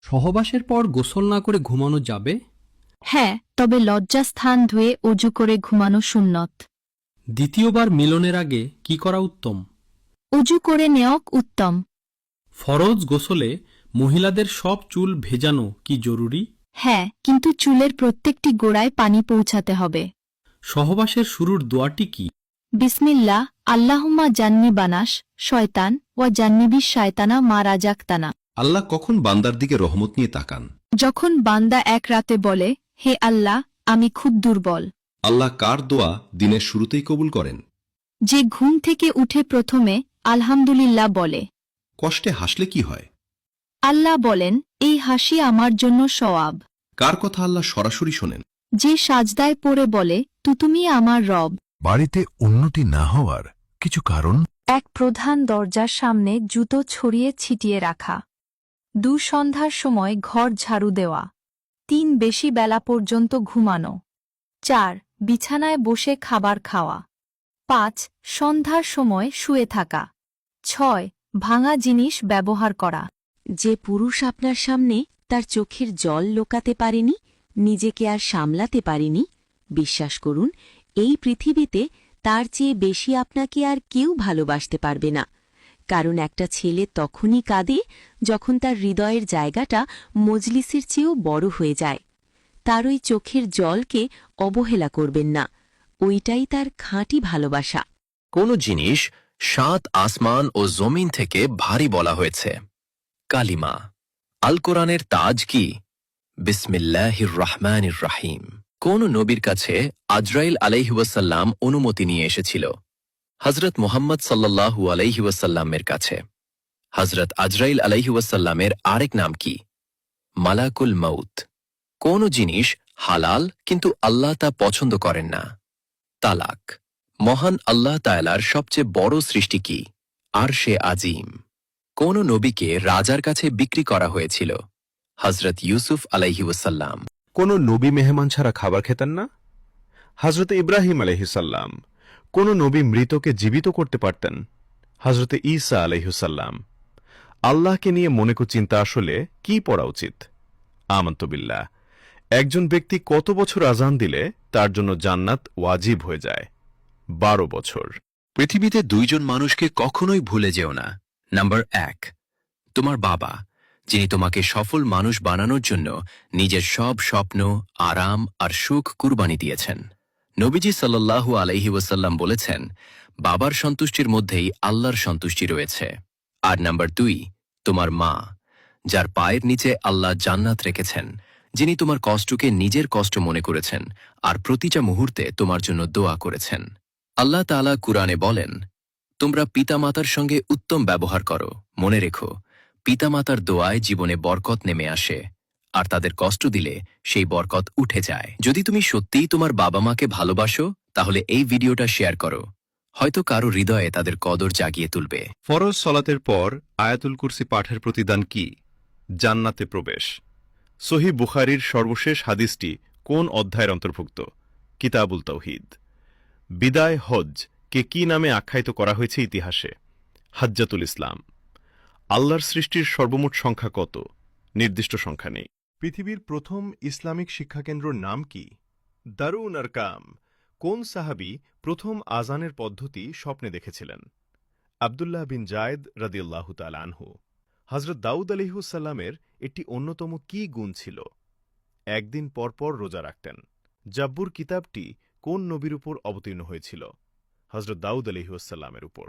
সহবাসের পর গোসল না করে ঘুমানো যাবে? হ্যাঁ, তবে লজ্জাস্থান ধুয়ে অজু করে ঘুমানো সুন্নত। দ্বিতীয়বার মিলনের আগে কি করা উত্তম? অজু করে নেওয়া উত্তম। ফরজ গোসলে মহিলাদের সব চুল ভেজানো কি জরুরি? হ্যাঁ, কিন্তু চুলের প্রত্যেকটি গোড়ায় পানি পৌঁছাতে হবে। সহবাসের শুরুর দোয়াটি কি? বিসমিল্লাহ আল্লাহুম্মা জান্নি বানাস শয়তান ওয়া জান্নিবি শায়তানা মা রাজাকতানা। আল্লাহ কখন বান্দার দিকে রহমত নিয়ে তাকান? যখন বান্দা এক রাতে বলে, হে আল্লাহ, আমি খুব দুর্বল। আল্লাহ কার দোয়া দিনের শুরুতেই কবুল করেন? যে ঘুম থেকে উঠে প্রথমে আলহামদুলিল্লাহ বলে। কষ্টে হাসলে কি হয়? আল্লাহ বলেন, এই হাসি আমার জন্য সওয়াব। কার কথা আল্লাহ সরাসরি শোনেন? যে সাজদায় পড়ে বলে, তুমি আমার রব। বাড়িতে উন্নতি না হওয়ার কিছু কারণ? এক প্রধান দরজার সামনে জুতো ছড়িয়ে ছিটিয়ে রাখা। 2 সন্ধ্যার সময় ঘর ঝাড়ু দেওয়া। 3 বেশি বেলা পর্যন্ত ঘুমানো। 4 বিছানায় বসে খাবার খাওয়া। 5 সন্ধ্যার সময় শুয়ে থাকা। 6 ভাঙা জিনিস ব্যবহার করা। যে পুরুষ আপনার সামনে তার চোখের জল লোকাতে পারেনি, নিজেকে আর সামলাতে পারেনি, বিশ্বাস করুন এই পৃথিবীতে তার চেয়ে বেশি আপনাকে আর কেউ ভালোবাসতে পারবে না। কারণ একটা ছেলে তখনই কাঁদে যখন তার হৃদয়ের জায়গাটা মজলিসের চেয়েও বড় হয়ে যায়। তার ওই চোখের জলকে অবহেলা করবেন না, ওইটাই তার খাঁটি ভালোবাসা। কোন জিনিস 7 আসমান ও জমিন থেকে ভারী বলা হয়েছে? কালিমা। আল কোরআনের তাজ কি? বিসমিল্লাহির রহমানির রাহিম। কোন নবীর কাছে আজরাইল আলাইহিওয়াসাল্লাম অনুমতি নিয়ে এসেছিল? হজরত মুহাম্মদ সাল্লাল্লাহু আলাইহিওয়াসাল্লামের কাছে। হজরত আজরাইল আলাইহিওয়াসাল্লামের আরেক নাম কি? মালাকুল মউত। কোন জিনিস হালাল কিন্তু আল্লাহ তা পছন্দ করেন না? তালাক। মহান আল্লাহ তাআলার সবচেয়ে বড় সৃষ্টি কি? আরশে আজিম। কোন নবীকে রাজার কাছে বিক্রি করা হয়েছিল? হজরত ইউসুফ আলাইহিওয়াসাল্লাম। কোন নবী মেহমান ছাড়া খাবার খেতেন না? হজরত ইব্রাহিম আলহিসাল্লাম। কোন নবী মৃতকে জীবিত করতে পারতেন? হজরত ঈসা আলহিসাল্লাম। আল্লাহকে নিয়ে মনে চিন্তা আসলে কি পড়া উচিত? আমন্তবিল্লাহ। একজন ব্যক্তি কত বছর আজান দিলে তার জন্য জান্নাত ওয়াজিব হয়ে যায়? 12 বছর। পৃথিবীতে 2 জন মানুষকে কখনোই ভুলে যেও না। নাম্বার 1, তোমার বাবা, যিনি তোমাকে সফল মানুষ বানানোর জন্য নিজের সব স্বপ্ন, আরাম আর সুখ কুরবানি দিয়েছেন। নবীজি সাল্লাল্লাহু আলাইহি ওয়াসাল্লাম বলেছেন, বাবার সন্তুষ্টির মধ্যেই আল্লাহর সন্তুষ্টি রয়েছে। আর নাম্বার 2, তোমার মা, যার পায়ের নিচে আল্লাহ জান্নাত রেখেছেন, যিনি তোমার কষ্টকে নিজের কষ্ট মনে করেছেন আর প্রতিটা মুহূর্তে তোমার জন্য দোয়া করেছেন। আল্লাহ তাআলা কুরআনে বলেন, তোমরা পিতামাতার সঙ্গে উত্তম ব্যবহার করো। মনে রেখো, পিতামাতার দোয়ায় জীবনে বরকত নেমে আসে, আর তাদের কষ্ট দিলে সেই বরকত উঠে যায়। যদি তুমি সত্যিই তোমার বাবা মাকে ভালোবাসো, তাহলে এই ভিডিওটা শেয়ার করো। হয়তো কারো হৃদয়ে তাদের কদর জাগিয়ে তুলবে। ফরজ সলাতের পর আয়াতুল কুরসি পাঠের প্রতিদান কি? জান্নাতে প্রবেশ। সহিহ বুখারীর সর্বশেষ হাদিসটি কোন অধ্যায়ের অন্তর্ভুক্ত? কিতাবুল তাওহীদ। বিদায় হজ কে কি নামে আখ্যায়িত করা হয়েছে ইতিহাসে? হাজ্জাতুল ইসলাম। আল্লাহর সৃষ্টির সর্বমোট সংখ্যা কত? নির্দিষ্ট সংখ্যা নেই। পৃথিবীর প্রথম ইসলামিক শিক্ষাকেন্দ্রর নাম কি? দারুন আরকাম। কোন সাহাবী প্রথম আজানের পদ্ধতি স্বপ্নে দেখেছিলেন? আব্দুল্লাহ বিন জায়েদ রাদিয়াল্লাহু তাআলা আনহু। হযরত দাউদ আলাইহিসসালামের একটি অন্যতম কি গুণ ছিল? একদিন পরপর রোজা রাখতেন। জাব্বুর কিতাবটি কোন নবীর উপর অবতীর্ণ হয়েছিল? হযরত দাউদ আলাইহিসসালামের উপর।